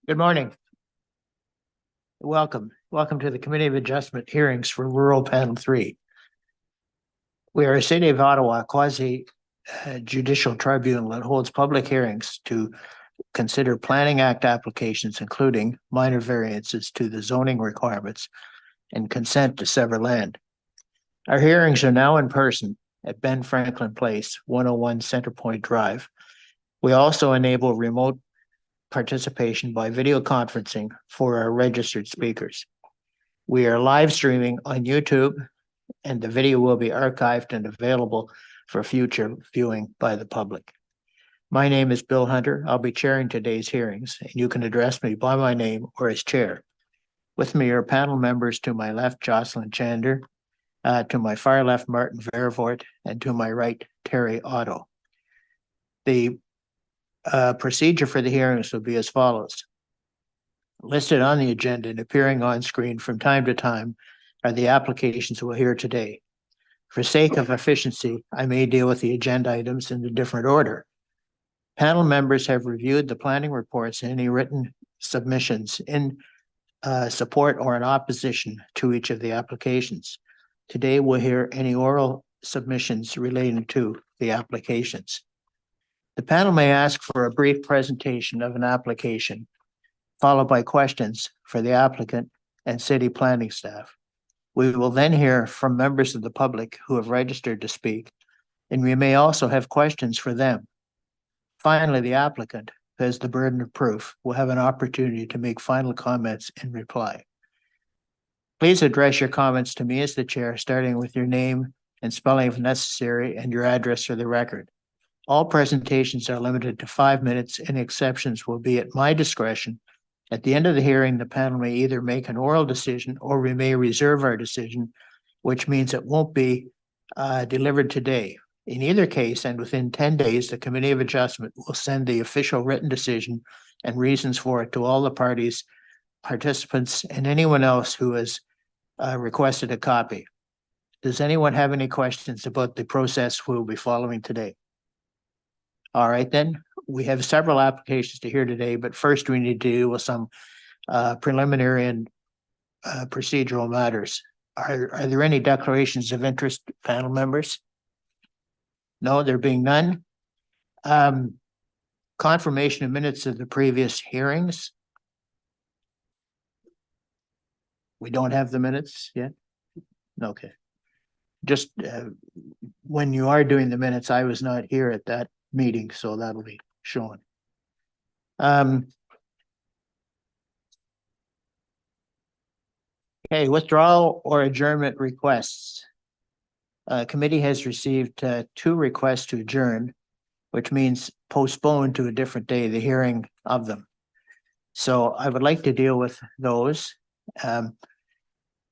Good morning. Welcome to the Committee of Adjustment hearings for Rural Panel 3. We are a City of Ottawa quasi judicial tribunal that holds public hearings to consider Planning Act applications, including minor variances to the zoning requirements and consent to sever land. Our hearings are now in person at Ben Franklin Place, 101 Centerpoint Drive. We also enable remote participation by video conferencing for our registered speakers. We are live streaming on YouTube, and the video will be archived and available for future viewing by the public. My name is Bill Hunter. I'll be chairing today's hearings, and you can address me by my name or as chair. With me are panel members to my left, Jocelyn Chander, to my far left, Martin Vervoort, and to my right, Terry Otto. The procedure for the hearings will be as follows. Listed on the agenda and appearing on screen from time to time are the applications we'll hear today. For sake of efficiency, I may deal with the agenda items in a different order. Panel members have reviewed the planning reports and any written submissions in support or in opposition to each of the applications. Today, we'll hear any oral submissions relating to the applications. The panel may ask for a brief presentation of an application, followed by questions for the applicant and city planning staff. We will then hear from members of the public who have registered to speak, and we may also have questions for them. Finally, the applicant, who has the burden of proof, will have an opportunity to make final comments and reply. Please address your comments to me as the chair, starting with your name and spelling if necessary, and your address for the record. All presentations are limited to 5 minutes, and exceptions will be at my discretion. At the end of the hearing, the panel may either make an oral decision or we may reserve our decision, which means it won't be delivered today. In either case, and within 10 days, the Committee of Adjustment will send the official written decision and reasons for it to all the parties, participants, and anyone else who has requested a copy. Does anyone have any questions about the process we'll be following today? All right, then. We have several applications to hear today, but first we need to deal with some preliminary and procedural matters. Are there any declarations of interest, panel members? No, there being none. Confirmation of minutes of the previous hearings. We don't have the minutes yet? Okay. Just when you are doing the minutes, I was not here at that meeting, so that'll be shown. Okay, withdrawal or adjournment requests. Committee has received 2 requests to adjourn, which means postpone to a different day the hearing of them. So I would like to deal with those.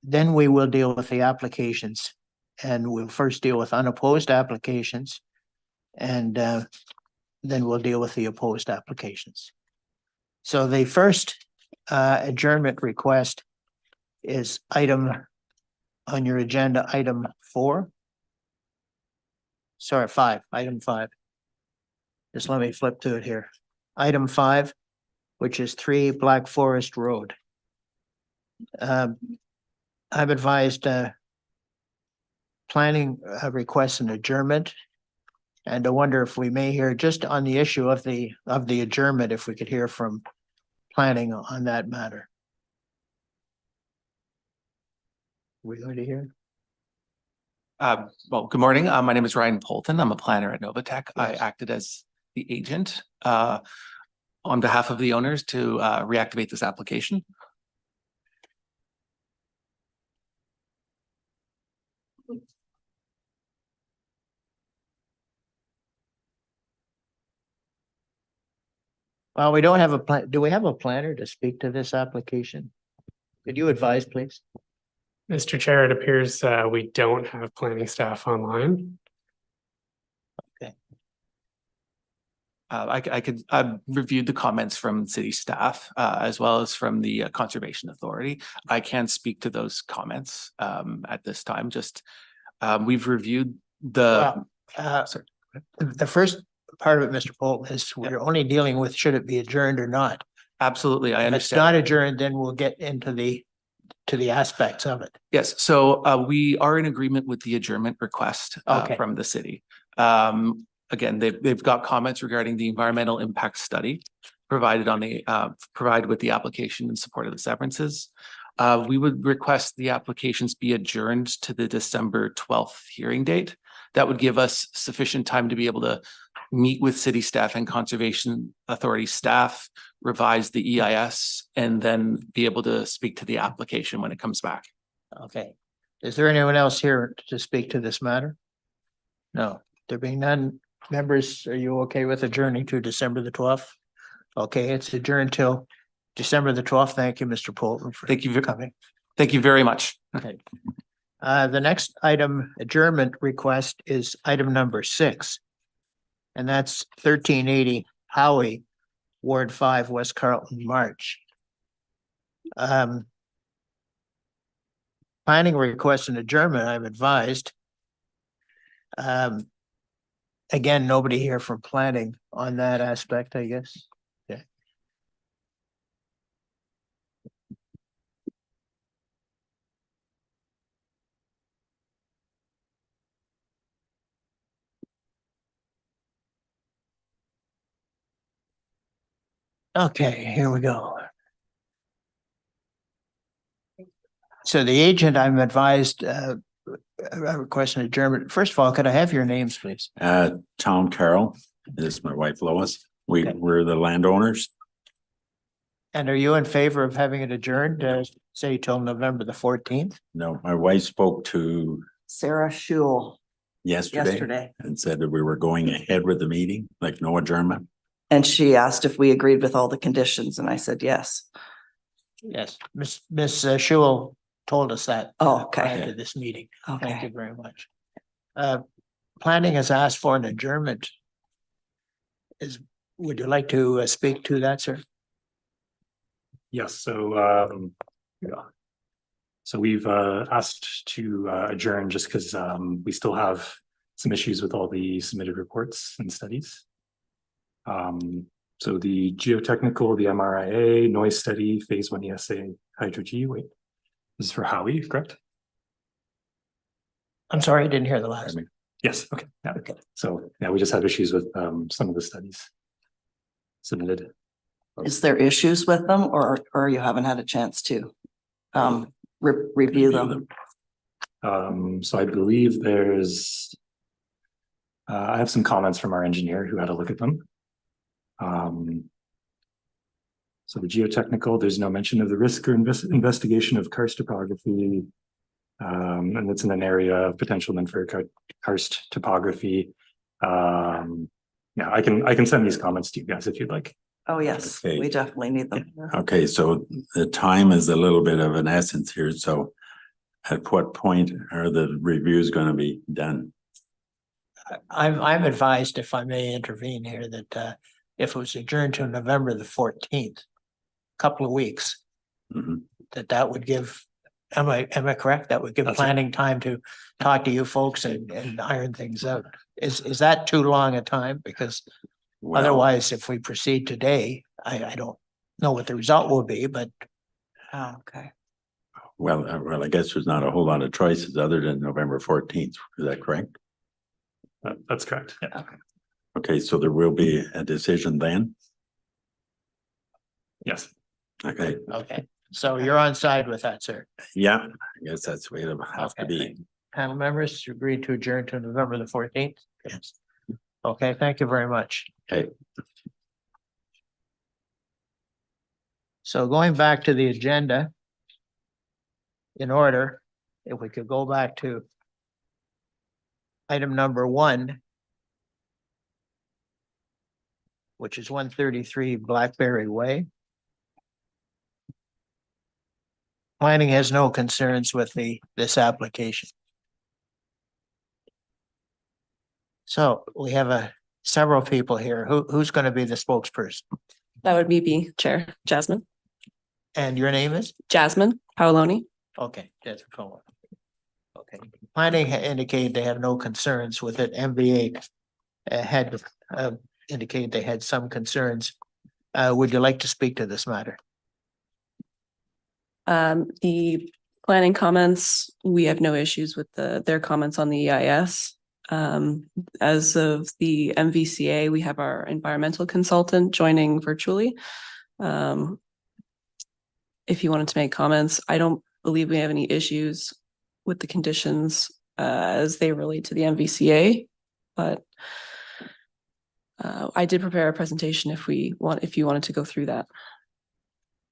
Then we will deal with the applications, and we'll first deal with unopposed applications, and then we'll deal with the opposed applications. So the first adjournment request is item on your agenda, item 4. Sorry, 5, item 5. Just let me flip to it here. Item 5, which is 3 Black Forest Road. I've advised planning requests an adjournment. And I wonder if we may hear just on the issue of the adjournment, if we could hear from planning on that matter. Are we going to hear? Well, good morning. My name is Ryan Polton. I'm a planner at Novatech. Yes. I acted as the agent on behalf of the owners to reactivate this application. Well, we don't have a plan. Do we have a planner to speak to this application? Could you advise, please? Mr. Chair, it appears we don't have planning staff online. Okay. I've reviewed the comments from city staff as well as from the Conservation Authority. I can't speak to those comments at this time. Just we've reviewed the. Sorry. The first part of it, Mr. Polton, is we're only dealing with should it be adjourned or not. Absolutely, I If it's understand. not adjourned, then we'll get into the aspects of it. Yes, so we are in agreement with the adjournment request Okay. from the city. Again, they've got comments regarding the environmental impact study provided provided with the application in support of the severances. We would request the applications be adjourned to the December 12th hearing date. That would give us sufficient time to be able to meet with city staff and conservation authority staff, revise the EIS, and then be able to speak to the application when it comes back. Okay. Is there anyone else here to speak to this matter? No, there being none. Members, are you okay with adjourning to December the 12th? Okay, it's adjourned till December the 12th. Thank you, Mr. Polton, for Thank you. coming. Thank you very much. Okay. The next item, adjournment request, is item number 6. And that's 1380 Howie, Ward 5, West Carleton, March. Planning request and adjournment, I'm advised. Again, nobody here from planning on that aspect, I guess. Yeah. Okay, here we go. So the agent, I'm advised, request an adjournment. First of all, could I have your names, please? Tom Carroll, this is my wife Lois. Okay. We're the landowners. And are you in favor of having it adjourned, say till November the 14th? No, my wife spoke to Sarah Schul yesterday and said that we were going ahead with the meeting, like no adjournment. and she asked if we agreed with all the conditions and I said, yes. Yes, Miss Schul told us that. Oh, Prior okay. to this meeting. Thank you Okay. very much. Planning has asked for an adjournment. Would you like to speak to that, sir? Yes, so we've asked to adjourn just because we still have some issues with all the submitted reports and studies. So the geotechnical, the MRIA, noise study, phase 1 ESA, hydro G, wait. This is for Howie, correct? I'm sorry, I didn't hear the last. Yes, okay. Yeah. Okay. So yeah, we just have issues with some of the studies submitted. Is there issues with them or you haven't had a chance to review them? So I believe there's I have some comments from our engineer who had a look at them. So the geotechnical, there's no mention of the risk or investigation of karst topography. And it's in an area of potential then for karst topography. Yeah, I can send these comments to you guys if you'd like. Oh, yes, Okay. we definitely need them. Okay, so the time is a little bit of an essence here. So at what point are the reviews going to be done? I'm advised, if I may intervene here, that if it was adjourned to November the 14th, couple of weeks, Mhm. that would give, am I correct? That would give That's right. planning time to talk to you folks and iron things out. Is that too long a time? Because Well, otherwise, if we proceed today, I don't know what the result will be, but Oh, okay. well, I guess there's not a whole lot of choices other than November 14th. Is that correct? That's correct. Yeah. Okay, so there will be a decision then? Yes. Okay, okay. So you're on side with that, sir. yeah, I guess that's the way it'll have to Okay. be. Panel members agreed to adjourn to November the 14th? Yes. Okay, thank you very much. Okay. So going back to the agenda, in order, if we could go back to item number 1, which is 133 Blackberry Way. Planning has no concerns with this application. So we have several people here. Who's going to be the spokesperson? That would be B, Chair Jasmine. And your name is? Jasmine Paoloni. Okay, that's a phone. Okay, planning indicated they have no concerns with it. MBA had indicated they had some concerns. Would you like to speak to this matter? The planning comments, we have no issues with their comments on the EIS. As of the MVCA, we have our environmental consultant joining virtually. If you wanted to make comments, I don't believe we have any issues with the conditions as they relate to the MVCA, but I did prepare a presentation if you wanted to go through that.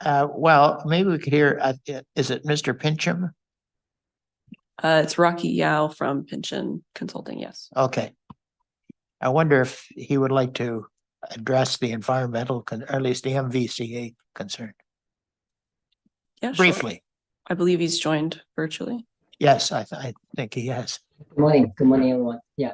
Well, maybe we could hear, is it Mr. Pincham? It's Rocky Yao from Pinchin Consulting, yes. Okay. I wonder if he would like to address the environmental, or at least the MVCA concern. Yeah, sure. Briefly. I believe he's joined virtually. Yes, I think he has. Good morning, everyone. Yeah,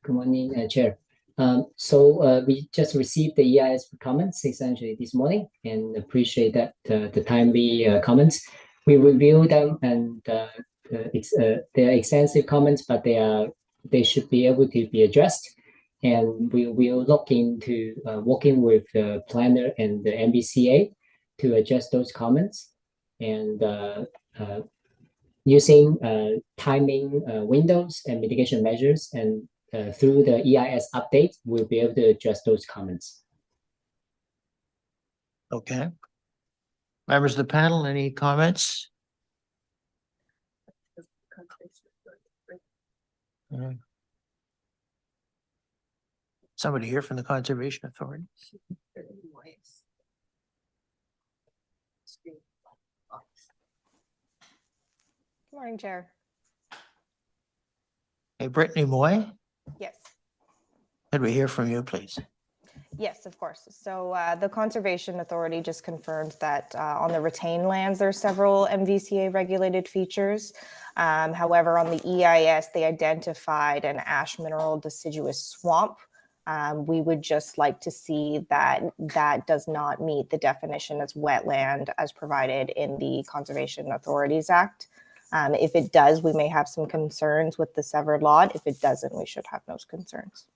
good morning, Chair. We just received the EIS comments essentially this morning and appreciate that the timely comments. We reviewed them and they are extensive comments, but they should be able to be addressed. And we will look into working with the planner and the MBCA to adjust those comments and using timing windows and mitigation measures, and through the EIS update, we'll be able to adjust those comments. Okay. Members of the panel, any comments? Somebody here from the Conservation Authority? Good morning, Chair. Hey, Brittany Moy, Yes. could we hear from you, please? Yes, of course. So the Conservation Authority just confirmed that on the retained lands, there are several MVCA regulated features. However, on the EIS, they identified an ash mineral deciduous swamp. We would just like to see that that does not meet the definition as wetland as provided in the Conservation Authorities Act. If it does, we may have some concerns with the severed lot. If it doesn't, we should have no concerns.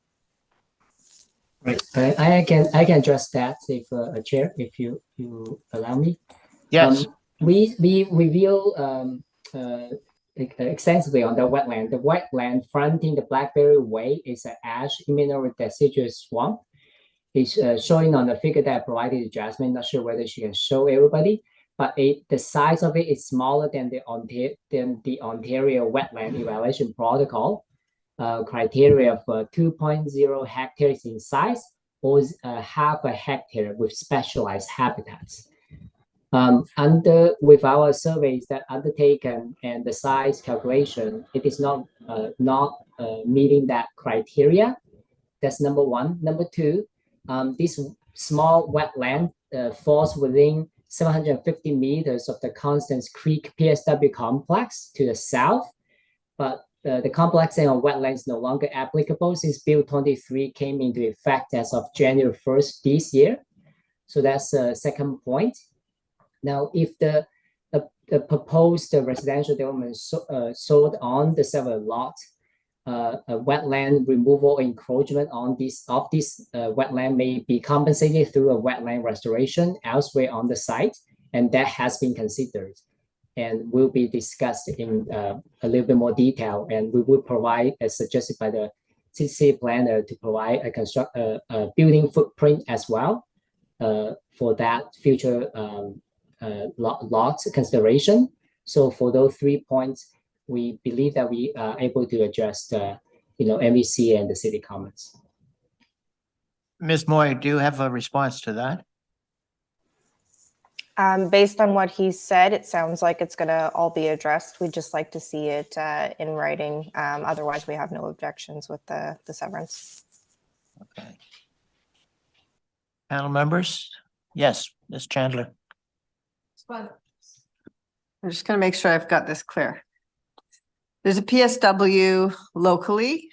Right. I can address that if Chair, if you allow me. Yes. We review extensively on the wetland. The wetland fronting the Blackberry Way is an ash mineral deciduous swamp. It's showing on the figure that I provided to Jasmine. Not sure whether she can show everybody, but the size of it is smaller than the Ontario Wetland Evaluation Protocol criteria for 2.0 hectares in size or half a hectare with specialized habitats. With our surveys that undertaken and the size calculation, it is not meeting that criteria. That's number one. Number two, this small wetland falls within 750 meters of the Constance Creek PSW complex to the south, but the complexing of wetlands is no longer applicable since Bill 23 came into effect as of January 1st this year. So that's the second point. Now, if the proposed residential development sold on the several lot, a wetland removal encroachment on this wetland may be compensated through a wetland restoration elsewhere on the site, and that has been considered and will be discussed in a little bit more detail. And we will provide, as suggested by the city planner, to provide a building footprint as well for that future lot consideration. So for those 3 points, we believe that we are able to address the MVC and the city comments. Ms. Moy, do you have a response to that? Based on what he said, it sounds like it's going to all be addressed. We'd just like to see it in writing. Otherwise, we have no objections with the severance. Okay. Panel members? Yes, Ms. Chandler. I'm just going to make sure I've got this clear. There's a PSW locally,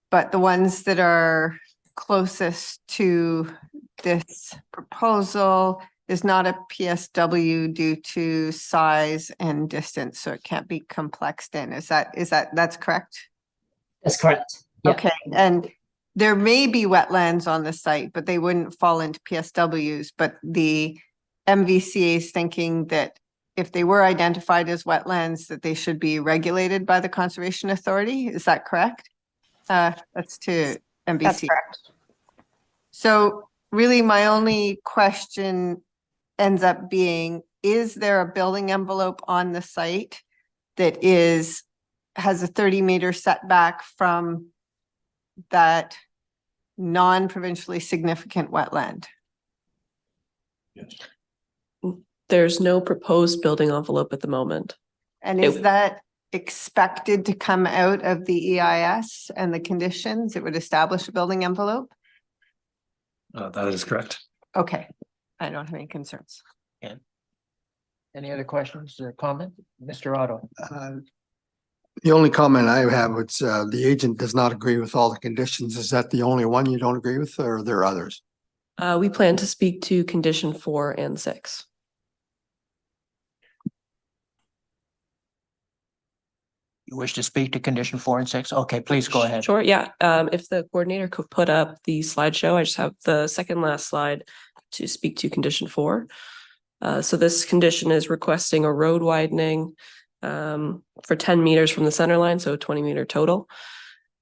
but the ones that are closest to this proposal is not a PSW due to size and distance, so it can't be complexed in. That's correct? That's correct. Yeah. Okay, and there may be wetlands on the site, but they wouldn't fall into PSWs, but the MVCA is thinking that if they were identified as wetlands, that they should be regulated by the Conservation Authority. Is that correct? That's to MVC. That's correct. So really my only question ends up being, is there a building envelope on the site that has a 30-meter setback from that non-provincially significant wetland? Yes. There's no proposed building envelope at the moment. And is that expected to come out of the EIS and the conditions? It would establish a building envelope? That is correct. Okay, I don't have any concerns. Any other questions or comment? Mr. Otto? The only comment I have is the agent does not agree with all the conditions. Is that the only one you don't agree with, or are there others? We plan to speak to condition 4 and 6. You wish to speak to condition 4 and 6? Okay, please go ahead. Sure, yeah. If the coordinator could put up the slideshow, I just have the second last slide to speak to condition 4. So this condition is requesting a road widening for 10 meters from the center line, so 20-meter total.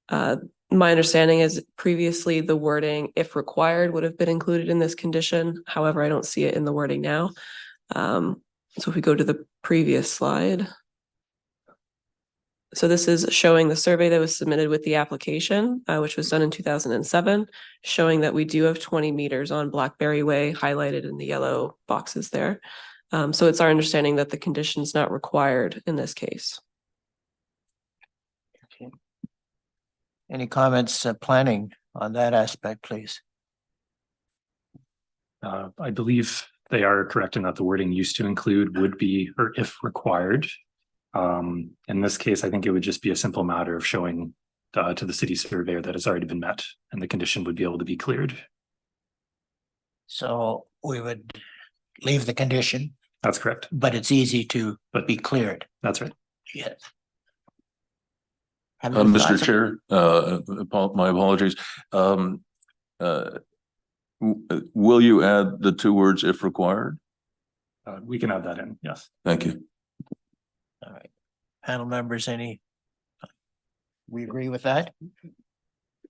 My understanding is previously the wording, if required, would have been included in this condition. However, I don't see it in the wording now. So if we go to the previous slide. So this is showing the survey that was submitted with the application, which was done in 2007, showing that we do have 20 meters on Blackberry Way highlighted in the yellow boxes there. So it's our understanding that the condition is not required in this case. Okay. Any comments, planning on that aspect, please? I believe they are correct in that the wording used to include would be, or if required. In this case, I think it would just be a simple matter of showing to the city surveyor that it's already been met and the condition would be able to be cleared. So we would leave the condition, That's correct. but it's easy to be cleared. That's right. Yes. Have any Mr. thoughts? Chair, my apologies. Will you add the 2 words if required? We can add that in, yes. Thank you. All right. Panel members, we agree with that?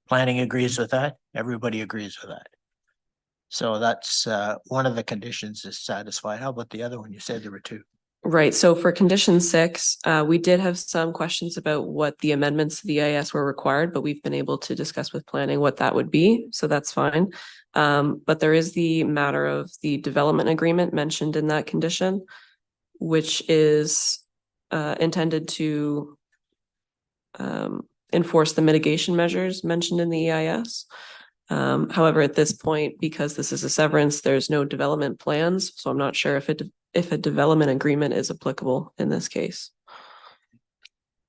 Planning agrees with that? Everybody agrees with that? So that's one of the conditions is satisfied. How about the other one? You said there were 2. Right, so for condition 6, we did have some questions about what the amendments to the EIS were required, but we've been able to discuss with planning what that would be, so that's fine. But there is the matter of the development agreement mentioned in that condition, which is intended to enforce the mitigation measures mentioned in the EIS. However, at this point, because this is a severance, there's no development plans, so I'm not sure if a development agreement is applicable in this case.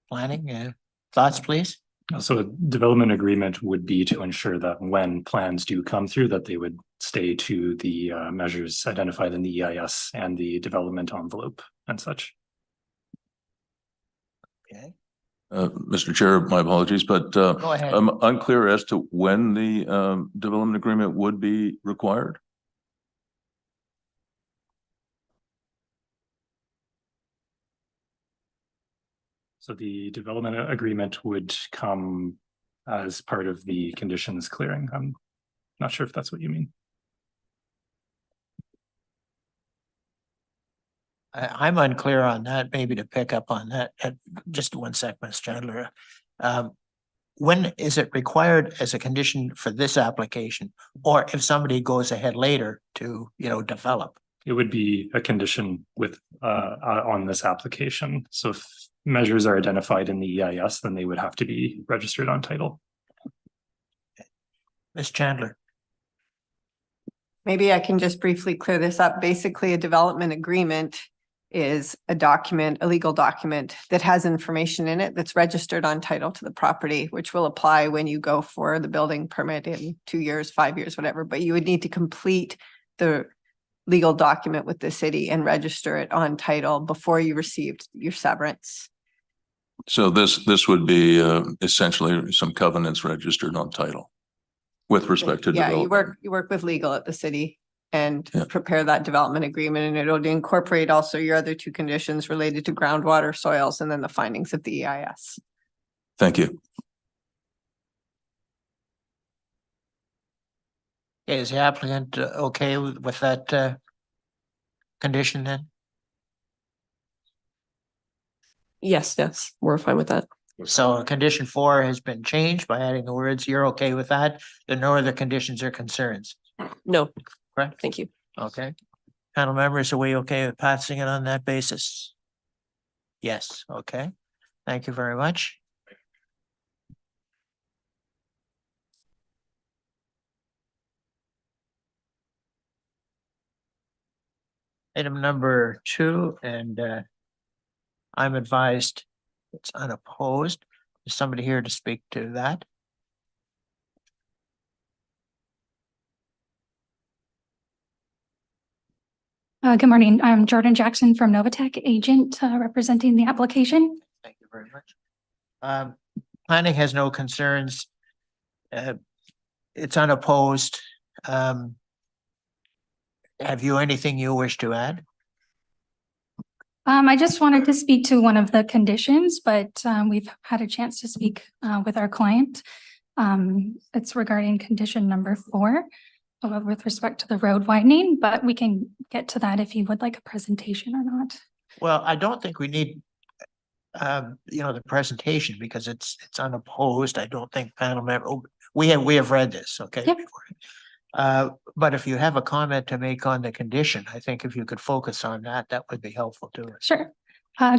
Planning, thoughts, please? So a development agreement would be to ensure that when plans do come through, that they would stay to the measures identified in the EIS and the development envelope and such. Okay, Mr. Chair, my apologies, but go ahead. I'm unclear as to when the development agreement would be required. So the development agreement would come as part of the conditions clearing. I'm not sure if that's what you mean. I'm unclear on that, maybe to pick up on that. Just 1 sec, Ms. Chandler. When is it required as a condition for this application? Or if somebody goes ahead later to, develop? It would be a condition with on this application. So if measures are identified in the EIS, then they would have to be registered on title. Ms. Chandler. Maybe I can just briefly clear this up. Basically, a development agreement is a document, a legal document that has information in it that's registered on title to the property, which will apply when you go for the building permit in 2 years, 5 years, whatever. But you would need to complete the legal document with the city and register it on title before you received your severance. So this would be essentially some covenants registered on title. with respect to Yeah, development. you work with legal at the city and Yeah. prepare that development agreement, and it'll incorporate also your other two conditions related to groundwater, soils, and then the findings of the EIS. Thank you. Is the applicant okay with that condition then? Yes, we're fine with that. So condition 4 has been changed by adding the words, you're okay with that? There are no other conditions or concerns, No, correct? thank you. Okay. Panel members, are we okay with passing it on that basis? Yes, okay. Thank you very much. Item number 2, and I'm advised it's unopposed. Is somebody here to speak to that? Good morning. I'm Jordan Jackson from Novatech, agent representing the application. Thank you very much. Planning has no concerns. It's unopposed. Have you anything you wish to add? I just wanted to speak to one of the conditions, but we've had a chance to speak with our client. It's regarding condition number 4 with respect to the road widening, but we can get to that if you would like a presentation or not. Well, I don't think we need the presentation because it's unopposed. I don't think panel member, we have read this, okay? Yep. But if you have a comment to make on the condition, I think if you could focus on that, that would be helpful to us. Sure.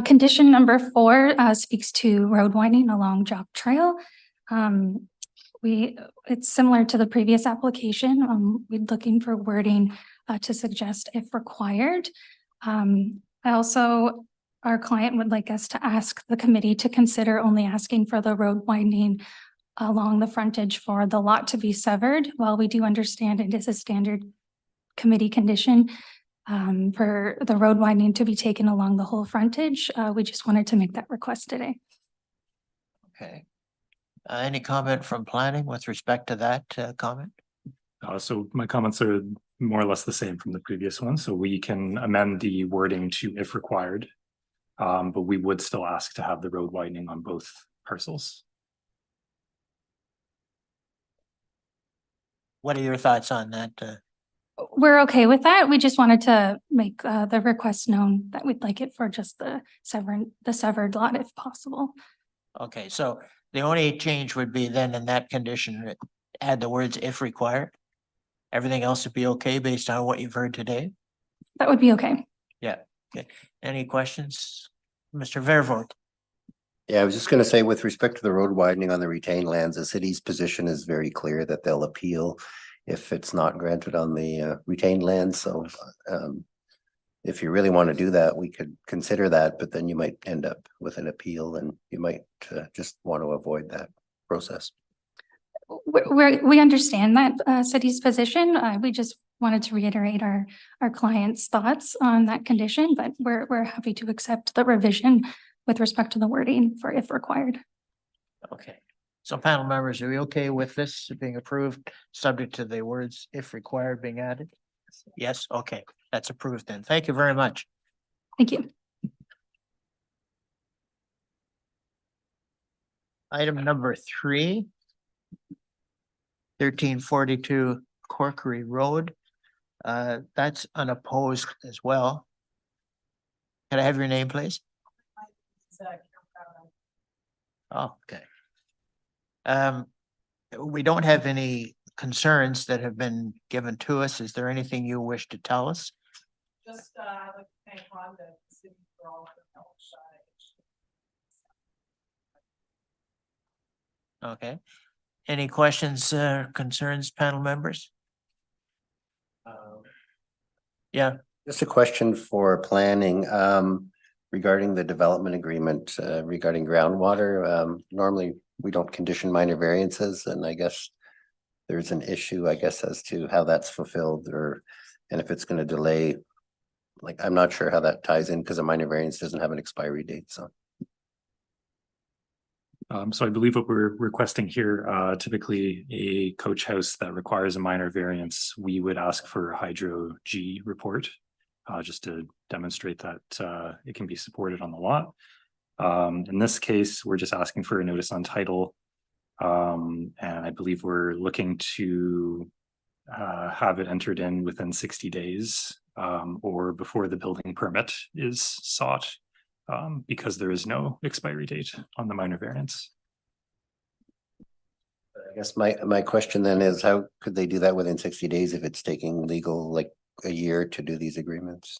Condition number 4 speaks to road widening along Jock Trail. It's similar to the previous application. We're looking for wording to suggest if required. Our client would like us to ask the committee to consider only asking for the road widening along the frontage for the lot to be severed. While we do understand it is a standard committee condition for the road widening to be taken along the whole frontage, we just wanted to make that request today. Okay. Any comment from planning with respect to that comment? So my comments are more or less the same from the previous one, so we can amend the wording to if required. But we would still ask to have the road widening on both parcels. What are your thoughts on that? We're okay with that. We just wanted to make the request known that we'd like it for just the severed lot if possible. Okay, so the only change would be then in that condition, add the words if required. Everything else would be okay based on what you've heard today? That would be okay. Yeah, okay. Any questions? Mr. Vervoort? Yeah, I was just gonna say, with respect to the road widening on the retained lands, the city's position is very clear that they'll appeal if it's not granted on the retained lands. So if you really want to do that, we could consider that, but then you might end up with an appeal and you might just want to avoid that process. We understand that city's position. We just wanted to reiterate our client's thoughts on that condition, but we're happy to accept the revision with respect to the wording for if required. Okay, so panel members, are we okay with this being approved, subject to the words if required being added? Yes, okay, that's approved then. Thank you very much. Thank you. Item number 3. 1342 Corkery Road. That's unopposed as well. Can I have your name, please? Oh, okay. We don't have any concerns that have been given to us. Is there anything you wish to tell us? Just like to thank Rhonda, the city for all of the help. Okay. Any questions, concerns, panel members? Yeah. Just a question for planning regarding the development agreement regarding groundwater. Normally, we don't condition minor variances, and I guess there's an issue, I guess, as to how that's fulfilled and if it's going to delay. Like, I'm not sure how that ties in because a minor variance doesn't have an expiry date, so. So I believe what we're requesting here, typically a coach house that requires a minor variance, we would ask for a hydro G report, just to demonstrate that it can be supported on the lot. In this case, we're just asking for a notice on title. And I believe we're looking to have it entered in within 60 days or before the building permit is sought. Because there is no expiry date on the minor variance. I guess my question then is, how could they do that within 60 days if it's taking legal like a year to do these agreements?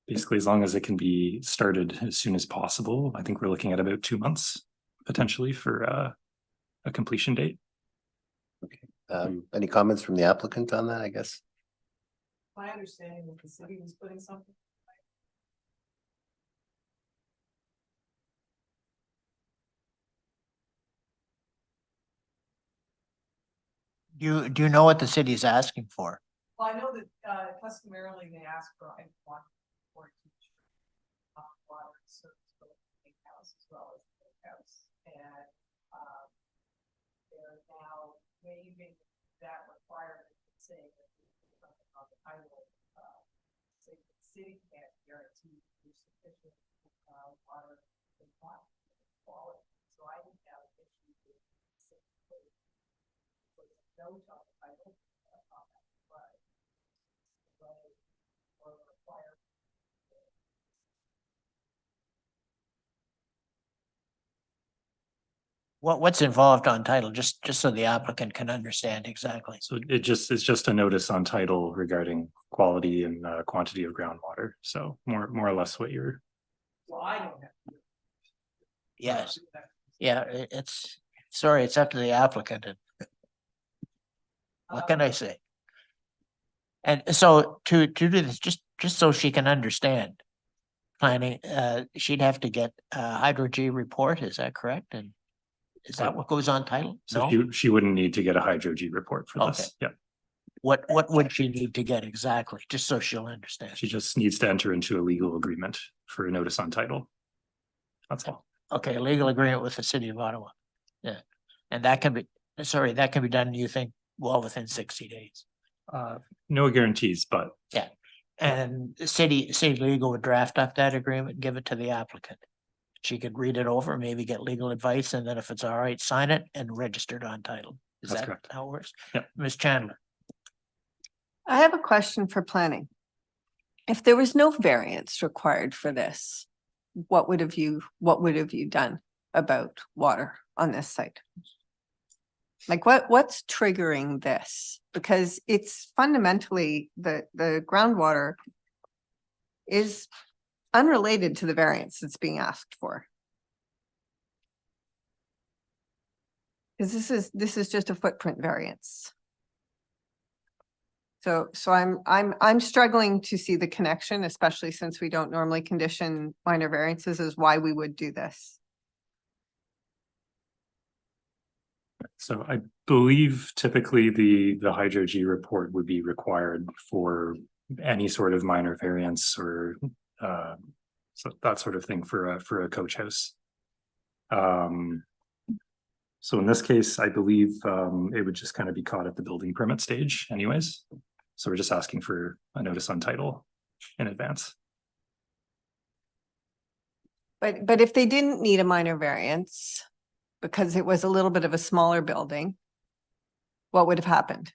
Basically, as long as it can be started as soon as possible, I think we're looking at about 2 months potentially for a completion date. Okay. Any comments from the applicant on that, I guess? My understanding that the city was putting something. Do you know what the city is asking for? Well, I know that customarily they ask for one for each water service for the big house as well as the big house. And they're now waiving that requirement, saying that something on the title, say the city can't guarantee there's sufficient water and quality. So I think that would issue no top title on that, but or require. What's involved on title, just so the applicant can understand exactly. So it's just a notice on title regarding quality and quantity of groundwater. So more or less what you're. Well, I don't have to. Yes. Yeah, it's up to the applicant. And what can I say? And so to do this, just so she can understand planning, she'd have to get a hydro G report, is that correct? And is that what goes on title? So No? she wouldn't need to get a hydro G report for this. Yeah. What would she need to get exactly, just so she'll understand? She just needs to enter into a legal agreement for a notice on title. That's all. Okay, a legal agreement with the city of Ottawa. Yeah, and that can be done, you think, well, within 60 days. No guarantees, but Yeah, and the city legal would draft up that agreement and give it to the applicant. She could read it over, maybe get legal advice, and then if it's all right, sign it and register it on title. Is That's that correct. how it works? Yeah. Ms. Chandler. I have a question for planning. If there was no variance required for this, what would have you done about water on this site? Like what's triggering this? Because it's fundamentally the groundwater is unrelated to the variance that's being asked for. Because this is just a footprint variance. So I'm struggling to see the connection, especially since we don't normally condition minor variances, is why we would do this. so I believe typically the hydro G report would be required for any sort of minor variance or so that sort of thing for a coach house. So in this case, I believe it would just kind of be caught at the building permit stage anyways. So we're just asking for a notice on title in advance. But if they didn't need a minor variance because it was a little bit of a smaller building, what would have happened?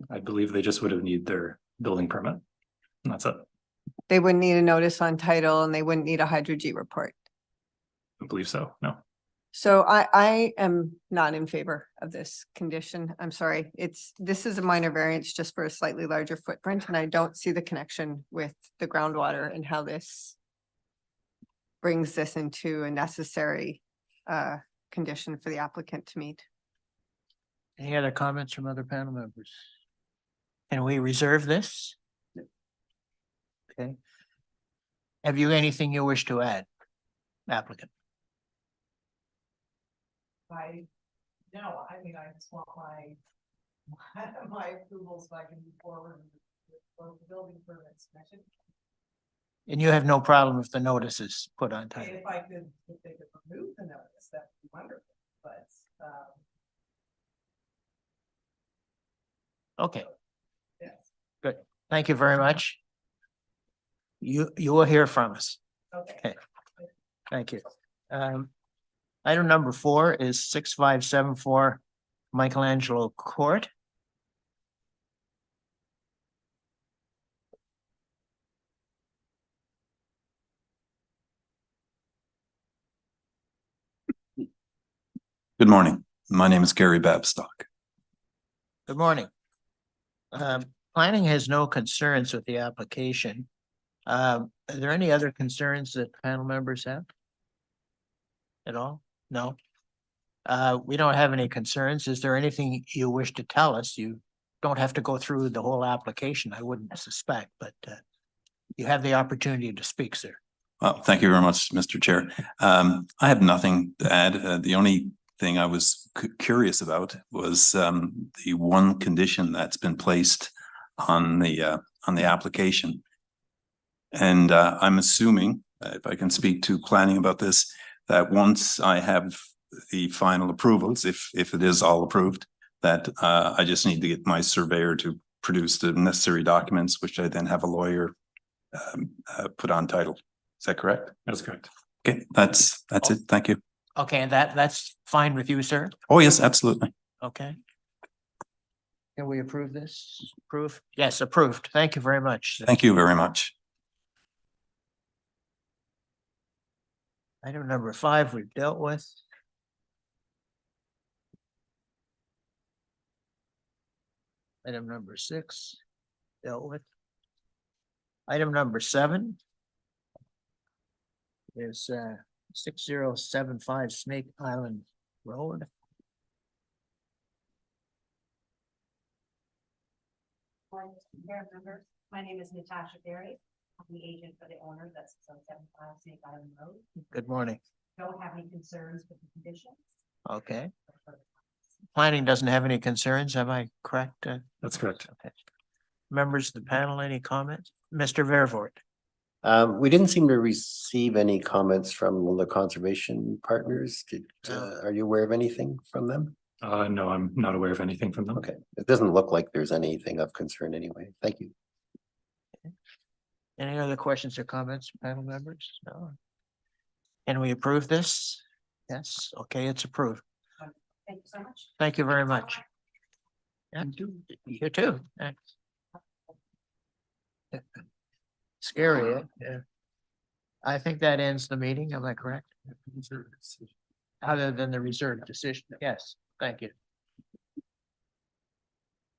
I believe they just would have need their building permit. And that's it. They wouldn't need a notice on title and they wouldn't need a hydro G report. I believe so. No. So I am not in favor of this condition. I'm sorry. This is a minor variance just for a slightly larger footprint, and I don't see the connection with the groundwater and how this brings this into a necessary condition for the applicant to meet. Any other comments from other panel members? Can we reserve this? Okay. Have you anything you wish to add, applicant? No, I mean, I just want my approval so I can move forward with both the building permits. And you have no problem if the notice is put on time? If they could remove the notice, that would be wonderful, but, Okay, yes. good. Thank you very much. You will hear from us. Okay. Thank you. Item number 4 is 6574 Michelangelo Court. Good morning. My name is Gary Babstock. Good morning. Planning has no concerns with the application. Are there any other concerns that panel members have? At all? No? We don't have any concerns. Is there anything you wish to tell us? You don't have to go through the whole application, I wouldn't suspect, but you have the opportunity to speak, sir. Well, thank you very much, Mr. Chair. I have nothing to add. The only thing I was curious about was the one condition that's been placed on the application. And I'm assuming, if I can speak to planning about this, that once I have the final approvals, if it is all approved, that I just need to get my surveyor to produce the necessary documents, which I then have a lawyer put on title. Is that correct? That's correct. Okay, that's it. Thank you. Okay, and that's fine with you, sir? Oh, yes, absolutely. Okay. Can we approve this? Approve? Yes, approved. Thank you very much. Thank you very much. Item number 5 we've dealt with. Item number 6 dealt with. Item number 7 is 6075 Snake Island Road. Mayor members, my name is Natasha Berry. I'm the agent for the owner. That's 675 Snake Island Road. Good morning. Don't have any concerns with the conditions. Okay. Planning doesn't have any concerns, am I correct? That's correct. Okay. Members of the panel, any comments? Mr. Vervoort? We didn't seem to receive any comments from the conservation partners. Are you aware of anything from them? No, I'm not aware of anything from them. Okay, it doesn't look like there's anything of concern anyway. Thank you. Any other questions or comments, panel members? No. Can we approve this? Yes, okay, it's approved. Thank you so much. Thank you very much. Yeah, you too. Thanks. Scary, yeah. I think that ends the meeting, am I correct? Other than the reserved decision, yes, thank you.